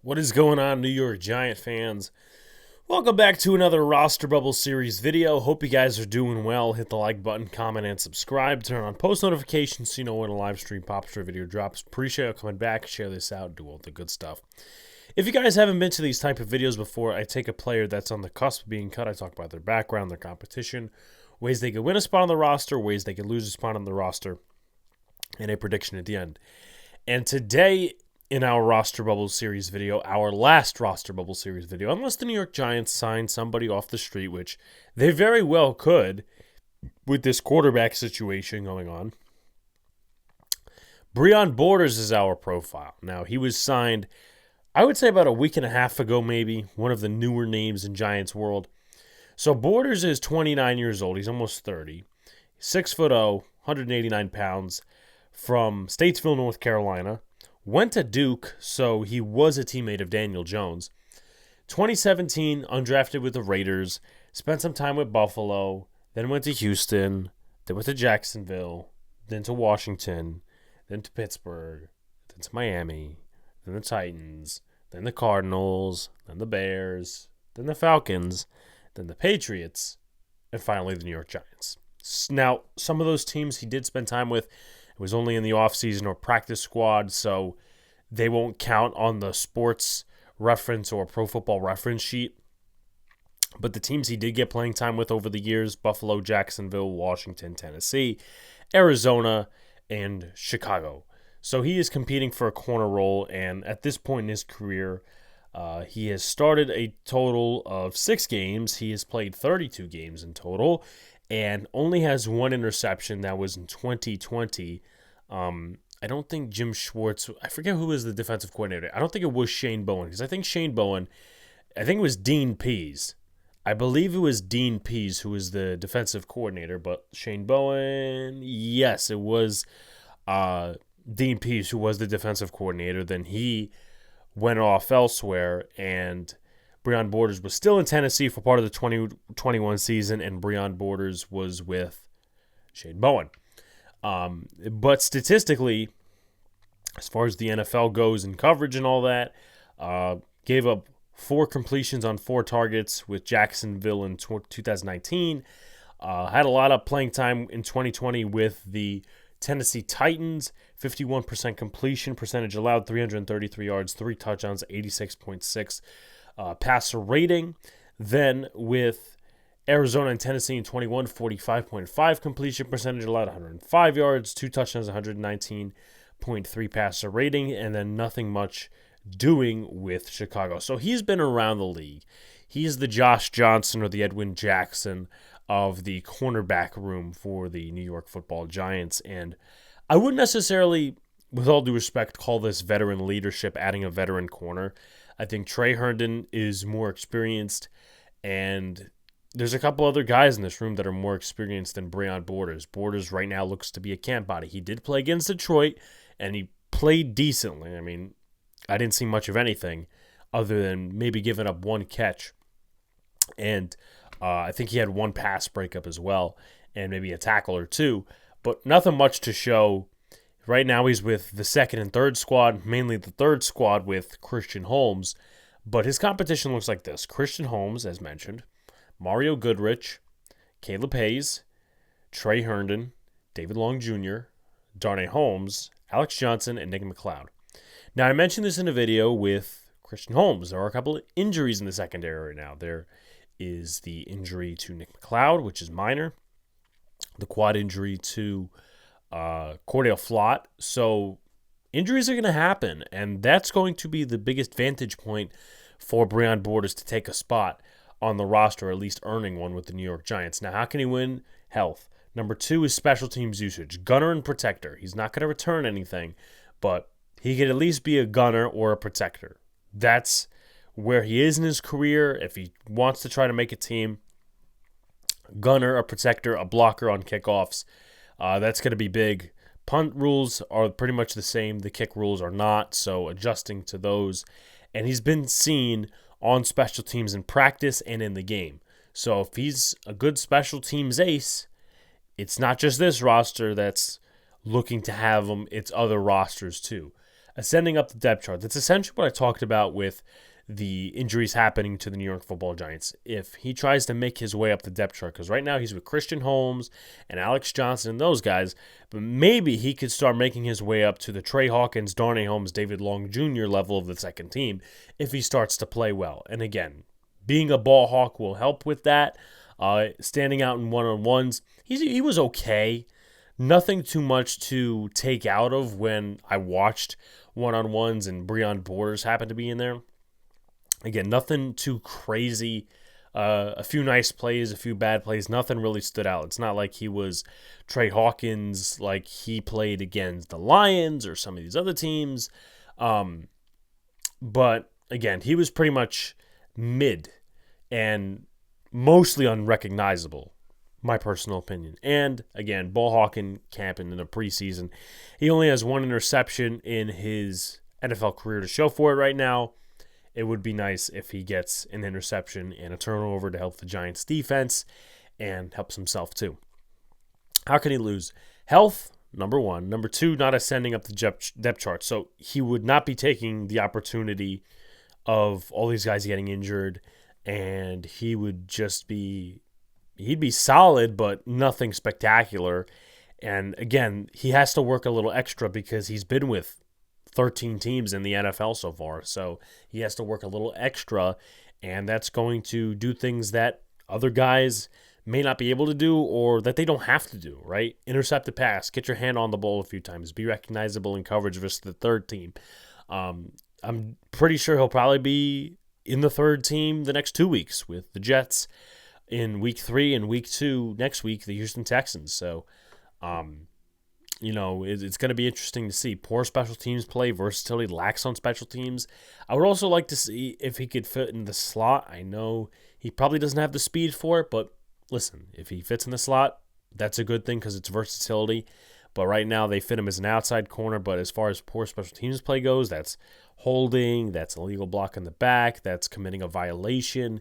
What is going on, New York Giant fans? Welcome back to another Roster Bubble Series video. Hope you guys are doing well. Hit the like button, comment, and subscribe. Turn on post notifications so you know when a live stream pops or a video drops. Appreciate you coming back. Share this out. Do all the good stuff. If you guys haven't been to these type of videos before, I take a player that's on the cusp of being cut. I talk about their background, their competition, ways they could win a spot on the roster, ways they could lose a spot on the roster, and a prediction at the end. And today, in our Roster Bubble Series video, our last Roster Bubble Series video, unless the New York Giants sign somebody off the street, which they very well could with this quarterback situation going on, Breon Borders is our profile. Now, he was signed, I would say about a week and a half ago maybe, one of the newer names in Giants world. So Borders is 29 years old. He's almost 30. 6'0", 189 pounds, from Statesville, North Carolina. Went to Duke, so he was a teammate of Daniel Jones. 2017, undrafted with the Raiders. Spent some time with Buffalo. Then went to Houston. Then went to Jacksonville. Then to Washington. Then to Pittsburgh. Then to Miami. Then the Titans. Then the Cardinals. Then the Bears. Then the Falcons. Then the Patriots. And finally the New York Giants. Now, some of those teams he did spend time with. It was only in the offseason or practice squad, so they won't count on the sports reference or pro football reference sheet. But the teams he did get playing time with over the years, Buffalo, Jacksonville, Washington, Tennessee, Arizona, and Chicago. So he is competing for a corner role, and at this point in his career, he has started a total of 6 games. He has played 32 games in total, and only has one interception. That was in 2020. I don't think Jim Schwartz, I forget who was the defensive coordinator. I don't think it was Shane Bowen, because I think it was Dean Pease. I believe it was Dean Pease who was the defensive coordinator, but Shane Bowen, yes, it was Dean Pease who was the defensive coordinator. Then he went off elsewhere, and Breon Borders was still in Tennessee for part of the 2021 season, and Breon Borders was with Shane Bowen. But statistically, as far as the NFL goes in coverage and all that, gave up 4 completions on 4 targets with Jacksonville in 2019. Had a lot of playing time in 2020 with the Tennessee Titans. 51% completion percentage allowed, 333 yards, 3 touchdowns, 86.6 passer rating. Then with Arizona and Tennessee in 21, 45.5 completion percentage allowed, 105 yards, 2 touchdowns, 119.3 passer rating, and then nothing much doing with Chicago. So he's been around the league. He's the Josh Johnson or the Edwin Jackson of the cornerback room for the New York Football Giants. And I wouldn't necessarily, with all due respect, call this veteran leadership, adding a veteran corner. I think Trey Herndon is more experienced, and there's a couple other guys in this room that are more experienced than Breon Borders. Borders right now looks to be a camp body. He did play against Detroit, and he played decently. I mean, I didn't see much of anything other than maybe giving up 1 catch. And I think he had 1 pass breakup as well, and maybe a tackle or 2. But nothing much to show. Right now he's with the 2nd and 3rd squad, mainly the 3rd squad with Christian Holmes. But his competition looks like this. Christian Holmes, as mentioned, Mario Goodrich, Caleb Hayes, Trey Herndon, David Long Jr., Darnay Holmes, Alex Johnson, and Nick McLeod. Now, I mentioned this in a video with Christian Holmes. There are a couple of injuries in the secondary right now. There is the injury to Nick McLeod, which is minor. The quad injury to Cordell Flott. So injuries are going to happen, and that's going to be the biggest vantage point for Breon Borders to take a spot on the roster, or at least earning one with the New York Giants. Now, how can he win? Health. Number 2 is special teams usage. Gunner and protector. He's not going to return anything, but he could at least be a gunner or a protector. That's where he is in his career. If he wants to try to make a team, gunner, a protector, a blocker on kickoffs, that's going to be big. Punt rules are pretty much the same. The kick rules are not, so adjusting to those. And he's been seen on special teams in practice and in the game. So if he's a good special teams ace, it's not just this roster that's looking to have him, it's other rosters too. ascending up the depth chart. That's essentially what I talked about with the injuries happening to the New York Football Giants. If he tries to make his way up the depth chart, because right now he's with Christian Holmes and Alex Johnson and those guys, but maybe he could start making his way up to the Trey Hawkins, Darnay Holmes, David Long Jr. level of the second team if he starts to play well. And again, being a ball hawk will help with that. Standing out in one-on-ones, he was okay. Nothing too much to take out of when I watched one-on-ones and Breon Borders happened to be in there. Again, nothing too crazy. A few nice plays, a few bad plays. Nothing really stood out. It's not like he was Trey Hawkins, like he played against the Lions or some of these other teams. But again, he was pretty much mid and mostly unrecognizable, my personal opinion. And again, ball hawking camping in the preseason. He only has one interception in his NFL career to show for it right now. It would be nice if he gets an interception and a turnover to help the Giants defense and helps himself too. How can he lose? Health, number one. Number two, not ascending up the depth chart. So he would not be taking the opportunity of all these guys getting injured, and he would just be, he'd be solid, but nothing spectacular. And again, he has to work a little extra because he's been with 13 teams in the NFL so far. So he has to work a little extra, and that's going to do things that other guys may not be able to do or that they don't have to do, right? Intercept a pass, get your hand on the ball a few times, be recognizable in coverage versus the third team. I'm pretty sure he'll probably be in the third team the next 2 weeks with the Jets in week 3 and week 2 next week, the Houston Texans. So, it's going to be interesting to see. Poor special teams play, versatility, lacks on special teams. I would also like to see if he could fit in the slot. I know he probably doesn't have the speed for it, but listen, if he fits in the slot, that's a good thing because it's versatility. But right now they fit him as an outside corner. But as far as poor special teams play goes, that's holding, that's illegal block in the back, that's committing a violation.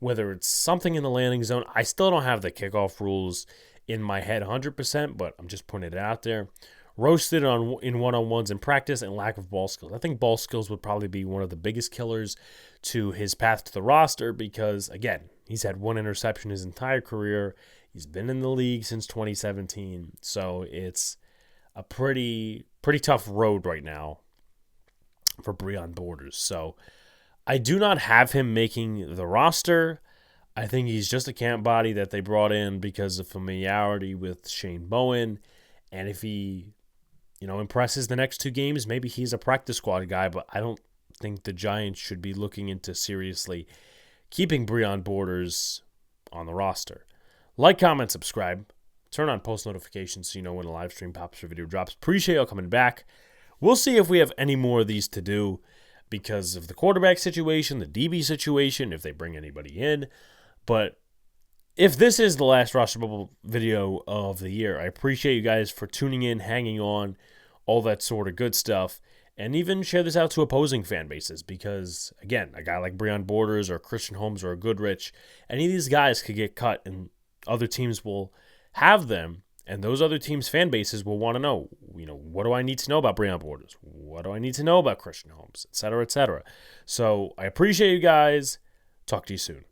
Whether it's something in the landing zone, I still don't have the kickoff rules in my head 100%, but I'm just putting it out there. Roasted in one-on-ones in practice and lack of ball skills. I think ball skills would probably be one of the biggest killers to his path to the roster because, again, he's had one interception his entire career. He's been in the league since 2017, so it's a pretty tough road right now for Breon Borders. So I do not have him making the roster. I think he's just a camp body that they brought in because of familiarity with Shane Bowen. And if he, impresses the next 2 games, maybe he's a practice squad guy, but I don't think the Giants should be looking into seriously keeping Breon Borders on the roster. Like, comment, subscribe. Turn on post notifications so you know when a live stream pops or video drops. Appreciate y'all coming back. We'll see if we have any more of these to do because of the quarterback situation, the DB situation, if they bring anybody in. But if this is the last roster bubble video of the year, I appreciate you guys for tuning in, hanging on, all that sort of good stuff, and even share this out to opposing fan bases because, again, a guy like Breon Borders or Christian Holmes or Goodrich, any of these guys could get cut and other teams will have them, and those other teams' fan bases will want to know, what do I need to know about Breon Borders? What do I need to know about Christian Holmes, et cetera, et cetera. So I appreciate you guys. Talk to you soon.